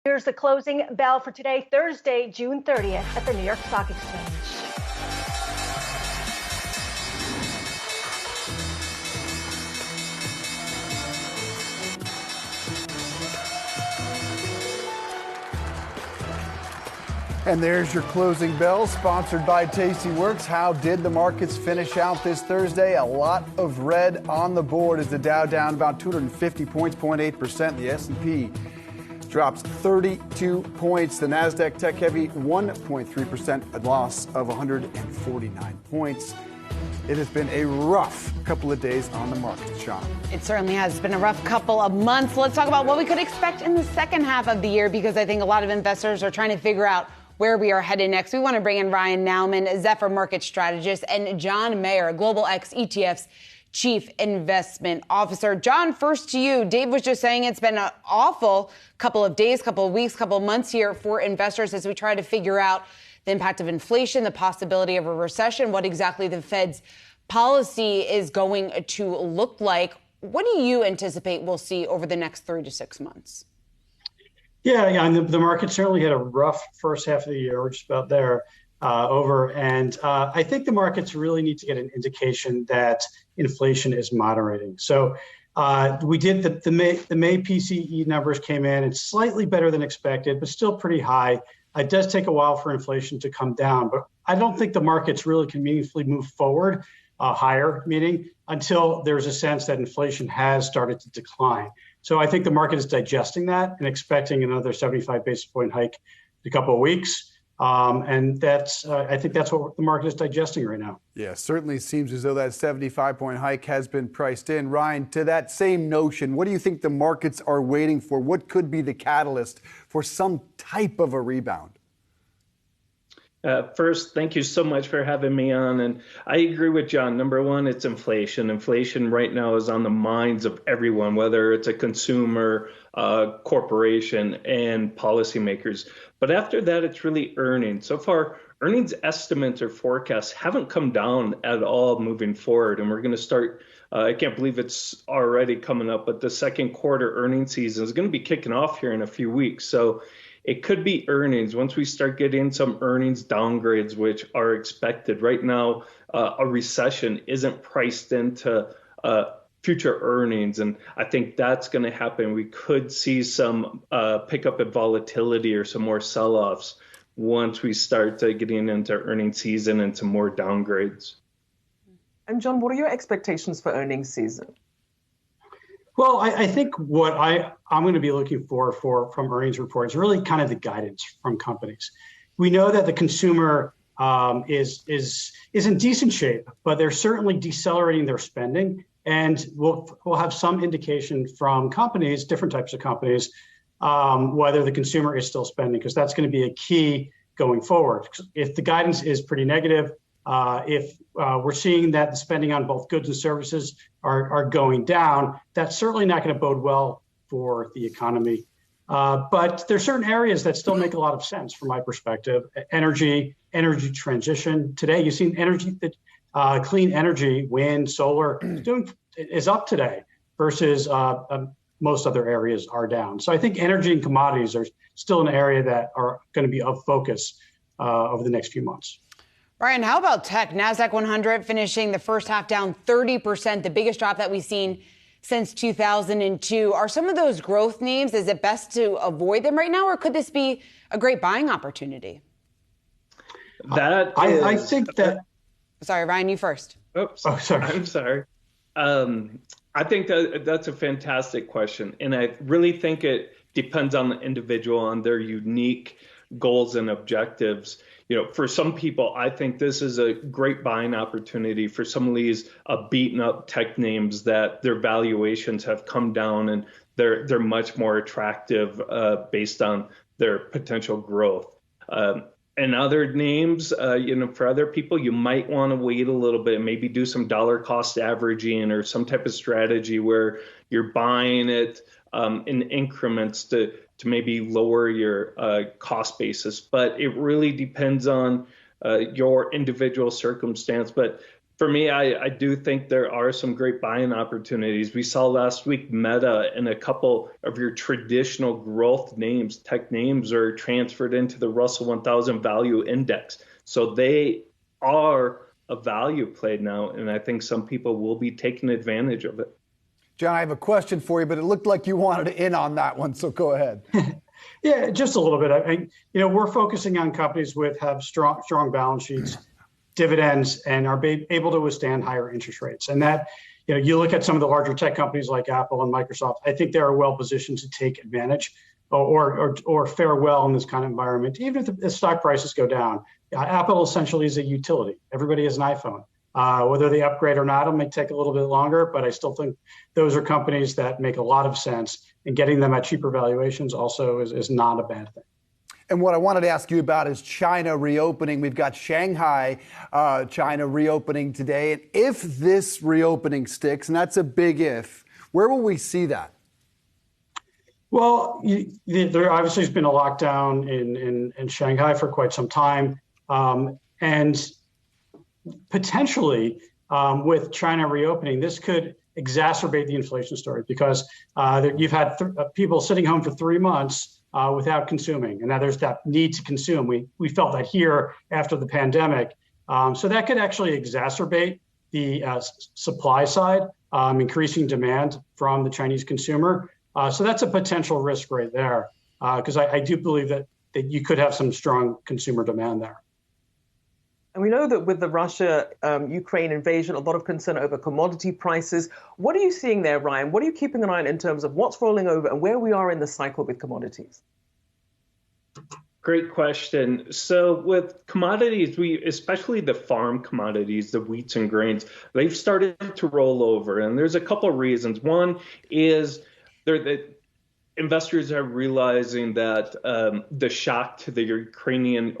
Here's the closing bell for today, Thursday, June 30th at the New York Stock Exchange. And there's your closing bell, sponsored by Tastyworks. How did the markets finish out this Thursday? A lot of red on the board as the Dow down about 250 points, 0.8%. The S&P drops 32 points. The Nasdaq tech heavy 1.3%, a loss of 149 points. It has been a rough couple of days on the market, Sean. It certainly has been a rough couple of months. Let's talk about what we could expect in the second half of the year, because I think a lot of investors are trying to figure out where we are headed next. We want to bring in Ryan Nauman, Zephyr market strategist, and John Maier, Global X ETFs Chief Investment Officer. John, first to you. Dave was just saying it's been an awful couple of days, couple of weeks, couple of months here for investors as we try to figure out the impact of inflation, the possibility of a recession, what exactly the Fed's policy is going to look like. What do you anticipate we'll see over the next 3 to 6 months? Yeah, and the market certainly had a rough first half of the year. We're just about there and I think the markets really need to get an indication that inflation is moderating. So we did the May PCE numbers came in. It's slightly better than expected, but still pretty high. It does take a while for inflation to come down, but I don't think the markets really can meaningfully move forward higher, meaning until there's a sense that inflation has started to decline. So I think the market is digesting that and expecting another 75 basis point hike in a couple of weeks. And that's I think that's what the market is digesting right now. Yeah, certainly seems as though that 75-point hike has been priced in. Ryan, to that same notion, what do you think the markets are waiting for? What could be the catalyst for some type of a rebound? First, thank you so much for having me on. And I agree with John. Number one, it's inflation. Inflation right now is on the minds of everyone, whether it's a consumer, corporation, and policymakers. But after that, it's really earnings. So far, earnings estimates or forecasts haven't come down at all moving forward. And we're going to start, I can't believe it's already coming up, but the second quarter earnings season is going to be kicking off here in a few weeks. So it could be earnings. Once we start getting some earnings downgrades, which are expected right now, a recession isn't priced into future earnings. And I think that's going to happen. We could see some pickup in volatility or some more sell-offs once we start getting into earnings season and some more downgrades. And John, what are your expectations for earnings season? Well, I think what I'm going to be looking for from earnings reports really kind of the guidance from companies. We know that the consumer is in decent shape, but they're certainly decelerating their spending, and we'll have some indication from companies, different types of companies, whether the consumer is still spending, because that's going to be a key going forward. If the guidance is pretty negative, if we're seeing that the spending on both goods and services are going down, that's certainly not going to bode well for the economy. But there's certain areas that still make a lot of sense from my perspective. Energy transition. Today, you've seen energy, clean energy, wind, solar is up today versus most other areas are down. So I think energy and commodities are still an area that are going to be of focus over the next few months. Ryan, how about tech? NASDAQ 100 finishing the first half down 30%, the biggest drop that we've seen since 2002. Are some of those growth names, is it best to avoid them right now, or could this be a great buying opportunity? I think that... Sorry, Ryan, you first. Oops. Oh, sorry. I'm sorry. I think that's a fantastic question. And I really think it depends on the individual, on their unique goals and objectives. You know, for some people, I think this is a great buying opportunity for some of these beaten up tech names that their valuations have come down and they're much more attractive based on their potential growth. And other names, for other people, you might want to wait a little bit and maybe do some dollar cost averaging or some type of strategy where you're buying it in increments to maybe lower your cost basis. But it really depends on your individual circumstance. But For me, I do think there are some great buying opportunities. We saw last week Meta and a couple of your traditional growth names, tech names, are transferred into the Russell 1000 Value Index. So they are a value play now, and I think some people will be taking advantage of it. John, I have a question for you, but it looked like you wanted to in on that one, so go ahead. Yeah, just a little bit. We're focusing on companies have strong balance sheets, dividends, and are able to withstand higher interest rates. And that, you look at some of the larger tech companies like Apple and Microsoft, I think they are well positioned to take advantage or fare well in this kind of environment, even if the stock prices go down. Apple essentially is a utility. Everybody has an iPhone. Whether they upgrade or not, it may take a little bit longer, but I still think those are companies that make a lot of sense, and getting them at cheaper valuations also is not a bad thing. And what I wanted to ask you about is China reopening. We've got Shanghai, China reopening today. And if this reopening sticks, and that's a big if, where will we see that? Well, there obviously has been a lockdown in Shanghai for quite some time. And potentially, with China reopening, this could exacerbate the inflation story, because you've had people sitting home for 3 months without consuming. And now there's that need to consume. We felt that here after the pandemic. So that could actually exacerbate the supply side, increasing demand from the Chinese consumer. So that's a potential risk right there, because I do believe that you could have some strong consumer demand there. And we know that with the Russia-Ukraine invasion, a lot of concern over commodity prices. What are you seeing there, Ryan? What are you keeping an eye on in terms of what's rolling over and where we are in the cycle with commodities? Great question. So with commodities, especially the farm commodities, the wheats and grains, they've started to roll over. And there's a couple of reasons. One is the investors are realizing that the shock to the Ukrainian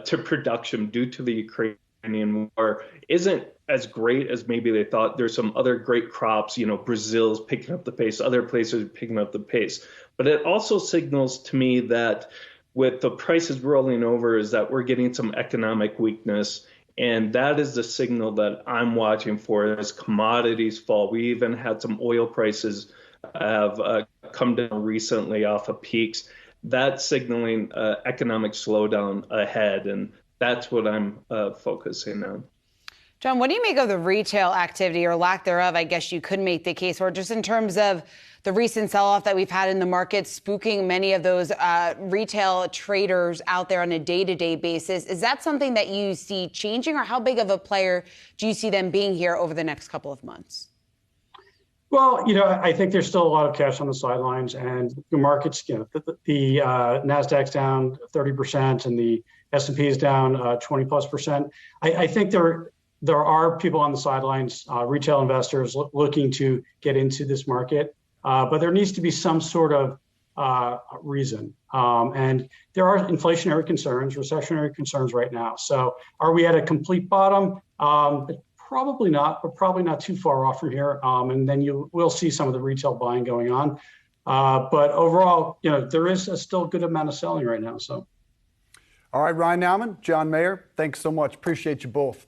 to production due to the Ukrainian war isn't as great as maybe they thought. There's some other great crops, Brazil's picking up the pace, other places are picking up the pace. But it also signals to me that with the prices rolling over is that we're getting some economic weakness. And that is the signal that I'm watching for as commodities fall. We even had some oil prices have come down recently off of peaks. That's signaling economic slowdown ahead, and that's what I'm focusing on. John, what do you make of the retail activity or lack thereof? I guess you could make the case, or just in terms of the recent sell-off that we've had in the market, spooking many of those retail traders out there on a day-to-day basis. Is that something that you see changing, or how big of a player do you see them being here over the next couple of months? Well, I think there's still a lot of cash on the sidelines, and the markets, the NASDAQ's down 30% and the S&P is down 20+%. I think there are people on the sidelines, retail investors looking to get into this market, but there needs to be some sort of reason. And there are inflationary concerns, recessionary concerns right now. So are we at a complete bottom? Probably not, but probably not too far off from here. And then you will see some of the retail buying going on. But overall, there is a still good amount of selling right now. So, all right, Ryan Nauman, John Maier, thanks so much. Appreciate you both.